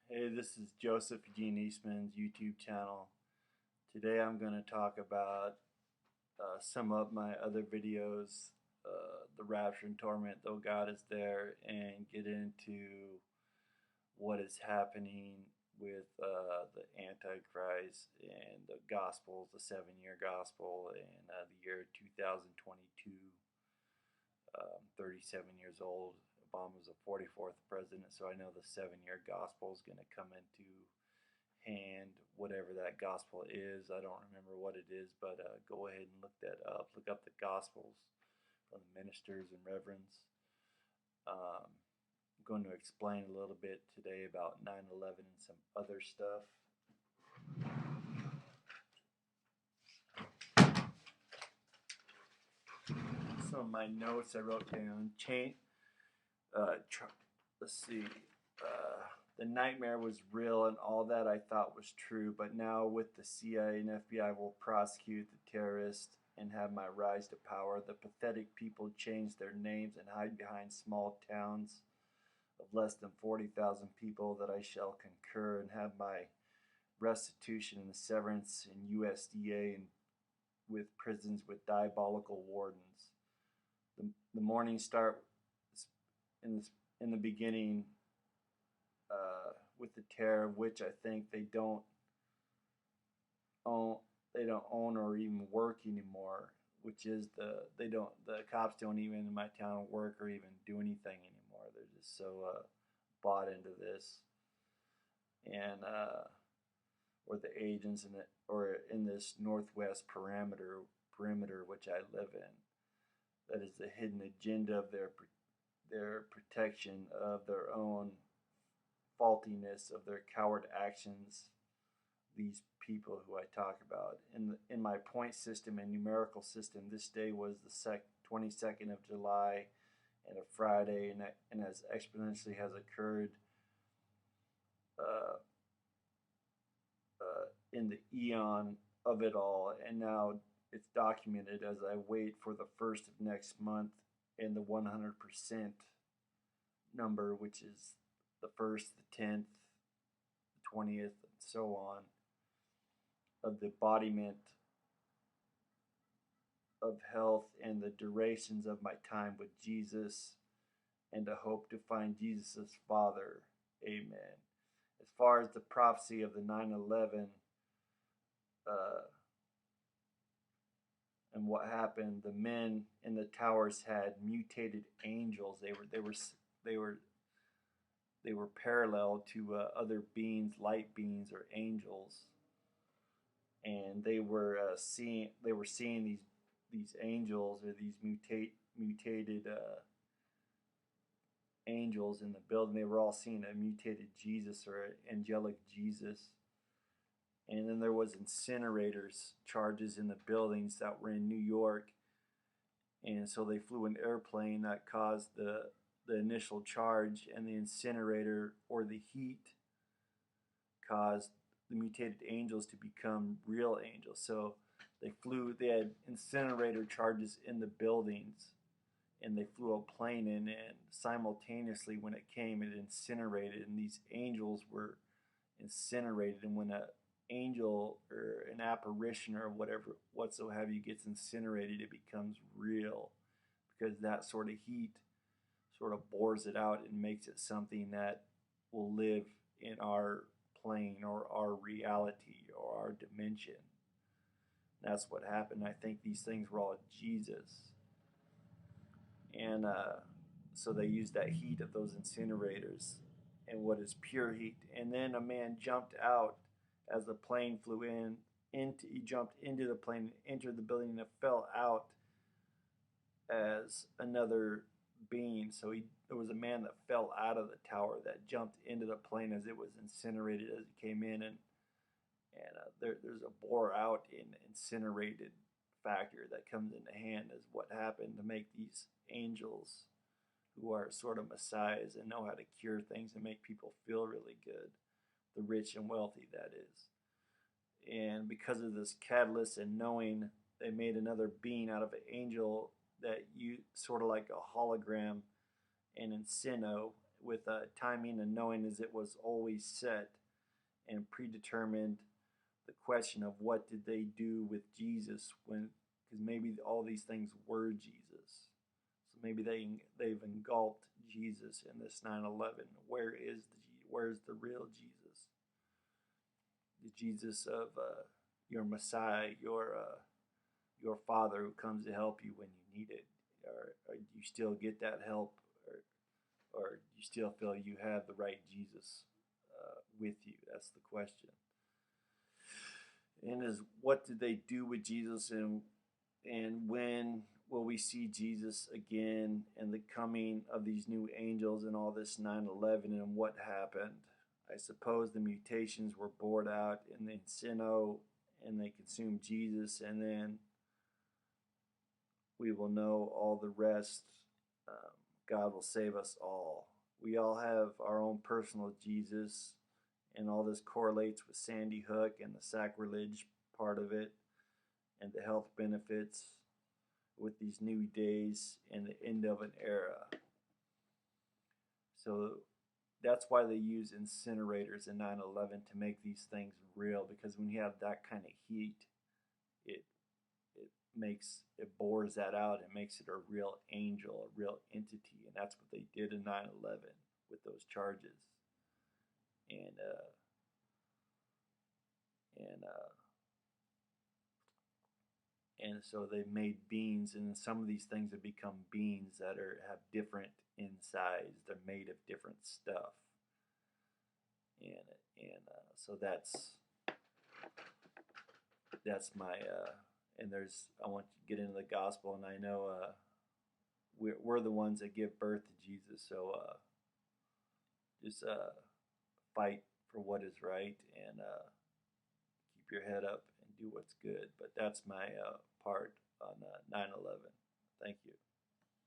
Hey, this is Joseph Eugene Eastman's YouTube channel. Today I'm going to talk about some of my other videos, The Rapture and Torment, Though God is There, and get into what is happening with the Antichrist and the Gospels, the 7-year Gospel, and the year 2022. 37 years old. Obama's the 44th president, so I know the 7-year Gospel is going to come into hand, whatever that gospel is. I don't remember what it is, but go ahead and look that up. Look up the gospels from the ministers and reverends. I'm going to explain a little bit today about 9/11 and some other stuff. Some of my notes I wrote down. Let's see. The nightmare was real and all that I thought was true, but now with the CIA and FBI will prosecute the terrorists and have my rise to power. The pathetic people change their names and hide behind small towns of less than 40,000 people that I shall concur and have my restitution and severance in USDA and with prisons with diabolical wardens. The morning start in the beginning with the terror, which I think they don't own or even work anymore. Which is the cops don't even in my town work or even do anything anymore. They're just so bought into this, and or the agents in this northwest perimeter which I live in. That is the hidden agenda of their protection of their own faultiness of their coward actions. These people who I talk about in my point system and numerical system, this day was the 22nd of July and a Friday, and as exponentially has occurred in the eon of it all, and now it's documented as I wait for the first of next month and the 100% number, which is the 1st, the 10th, the 20th, and so on, of the embodiment of health and the durations of my time with Jesus, and to hope to find Jesus' Father. Amen. As far as the prophecy of the 9/11 and what happened, the men in the towers had mutated angels. They were parallel to other beings, light beings or angels, and they were seeing these angels or these mutated angels in the building. They were all seeing a mutated Jesus or an angelic Jesus. And then there was incinerators charges in the buildings that were in New York, and so they flew an airplane that caused the initial charge, and the incinerator or the heat caused the mutated angels to become real angels. So they had incinerator charges in the buildings, and they flew a plane in, and simultaneously when it came, it incinerated, and these angels were incinerated. And when an angel or an apparition or whatsoever gets incinerated, it becomes real, because that sort of heat sort of bores it out and makes it something that will live in our plane or our reality or our dimension. That's what happened. I think these things were all Jesus. And so they used that heat of those incinerators and what is pure heat. And then a man jumped out as the plane flew in. He jumped into the plane, entered the building, and it fell out as another being. So there was a man that fell out of the tower that jumped into the plane as it was incinerated as it came in, and there's a bore out in incinerated factor that comes into hand as what happened to make these angels who are sort of messiahs and know how to cure things and make people feel really good, the rich and wealthy, that is. And because of this catalyst and knowing, they made another being out of an angel that you sort of like a hologram and Encino, with timing and knowing as it was always set and predetermined. The question of what did they do with Jesus, when, because maybe all these things were Jesus. So maybe they've engulfed Jesus in this 9/11. Where's the real Jesus? The Jesus of your Messiah, your Father who comes to help you when you need it, or do you still get that help, or do you still feel you have the right Jesus with you? That's the question. And is what did they do with Jesus, and when will we see Jesus again, and the coming of these new angels and all this 9/11 and what happened? I suppose the mutations were bored out in the Encino and they consumed Jesus, and then we will know all the rest. God will save us all. We all have our own personal Jesus, and all this correlates with Sandy Hook and the sacrilege part of it, and the health benefits with these new days and the end of an era. So that's why they use incinerators in 9/11 to make these things real, because when you have that kind of heat, it bores that out and makes it a real angel, a real entity, and that's what they did in 9/11 with those charges. And and so they made beings, and some of these things have become beings that have different insides. They're made of different stuff, and so that's my and there's, I want to get into the gospel, and I know we're the ones that give birth to Jesus, so just fight for what is right, and keep your head up and do what's good. But that's my part